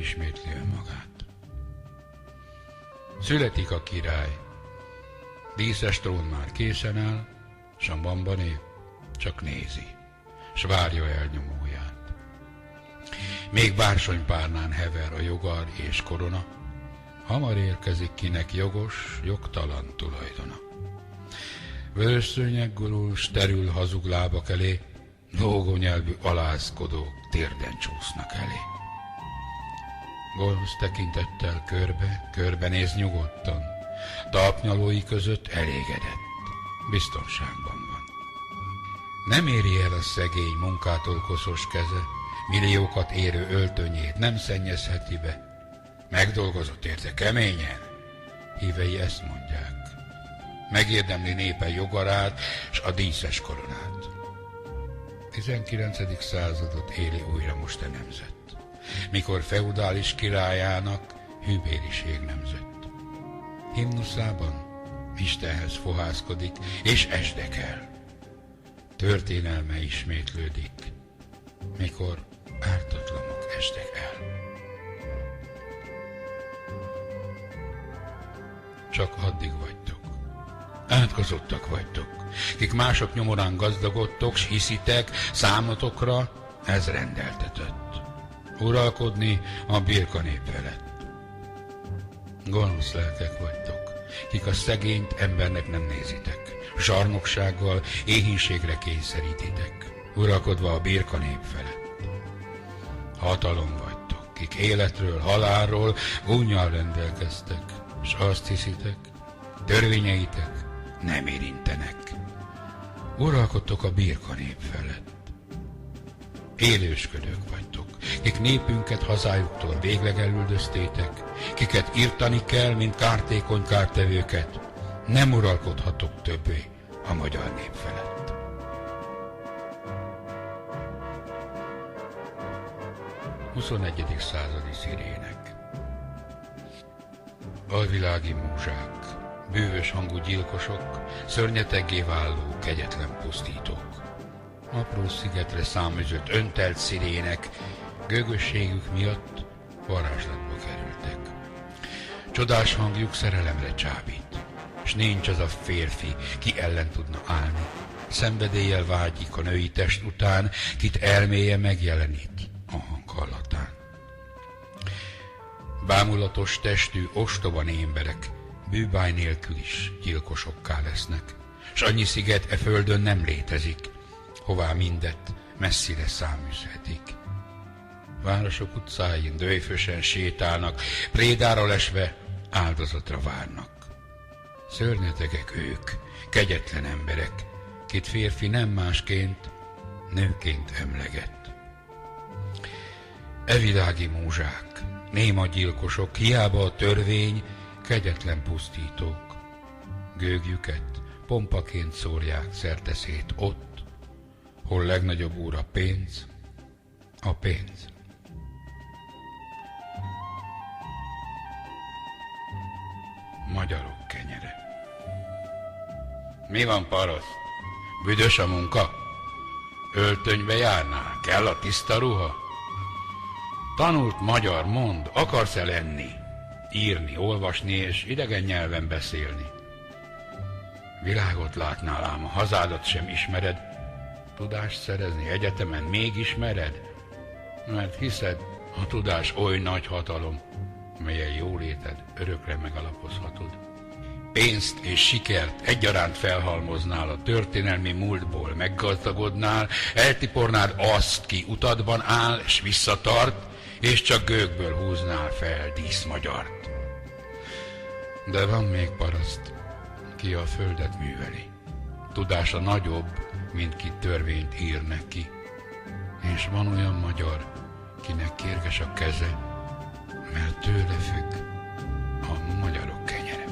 ismétli önmagát. Születik a király. Díszes trón már készen áll, s a bambanép csak nézi, s várja elnyomóját. Még bársonypárnán hever a jogar és korona, hamar érkezik kinek jogos, jogtalan tulajdona. Vörös szőnyeg gurul, sterül hazug lábak elé, lógó nyelvű alázkodók térden csúsznak elé. Gonosz tekintettel körbenéz nyugodtan, talpnyalói között elégedett, biztonságban van. Nem éri el a szegény munkától koszos keze, milliókat érő öltönyét nem szennyezheti be. Megdolgozott érte keményen, hívei ezt mondják. Megérdemli népe jogarát s a díszes koronát. 19. századot éli újra most a nemzet, mikor feudális királyának hűbériség nemzett. Himnuszában Istenhez fohászkodik és esdekel. Történelme ismétlődik, mikor ártatlanok estek el. Csak addig vagytok, átkozottak vagytok, kik mások nyomorán gazdagodtok, s hiszitek, számotokra ez rendeltetett. Uralkodni a birka nép felett. Gonosz lelkek vagytok, kik a szegényt embernek nem nézitek, zsarnoksággal éhínségre kényszerítitek, uralkodva a birka nép felett. Hatalom vagytok, kik életről, halálról gúnnyal rendelkeztek, s azt hiszitek, törvényeitek nem érintenek. Uralkodtok a birka nép felett. Élősködők vagytok, kik népünket hazájuktól végleg elüldöztétek, kiket írtani kell, mint kártékony kártevőket. Nem uralkodhatok többé a magyar nép felett. XXI. Századi szirének. Alvilági múzsák, bűvös hangú gyilkosok, szörnyeteggé váló, kegyetlen pusztítók. Apró szigetre száműzött, öntelt szirének, gőgösségük miatt varázslatba kerültek. Csodás hangjuk szerelemre csábít, s nincs az a férfi, ki ellen tudna állni. Szenvedéllyel vágyik a női test után, kit elméje megjelenít a hang hallatán. Bámulatos testű, ostoba emberek bűbáj nélkül is gyilkosokká lesznek, s annyi sziget e földön nem létezik, hová mindet messzire száműzhetik. Városok utcáin dőjfösen sétálnak, prédára lesve áldozatra várnak. Szörnyetegek ők, kegyetlen emberek, kit férfi nem másként, nőként emleget. Evilági múzsák, néma gyilkosok, hiába a törvény, kegyetlen pusztítók. Gőgjüket pompaként szórják szerteszét ott, hol legnagyobb úr a pénz, a pénz. Magyarok kenyere. Mi van, paraszt? Büdös a munka? Öltönybe járnál? Kell a tiszta ruha? Tanult magyar, mond, akarsz-e lenni? Írni, olvasni és idegen nyelven beszélni? Világot látnál, ám a hazádat sem ismered. Tudást szerezni egyetemen megismered? Mert hiszed, a tudás oly nagy hatalom, melyen jóléted örökre megalapozhatod. Pénzt és sikert egyaránt felhalmoznál a történelmi múltból, meggazdagodnál, eltipornád azt, ki utadban áll és visszatart, és csak gőgből húznál fel díszmagyart. De van még paraszt, ki a földet műveli. Tudása nagyobb, mint ki törvényt ír neki. És van olyan magyar, kinek kérges a keze, mert tőle függ a magyarok kenyere.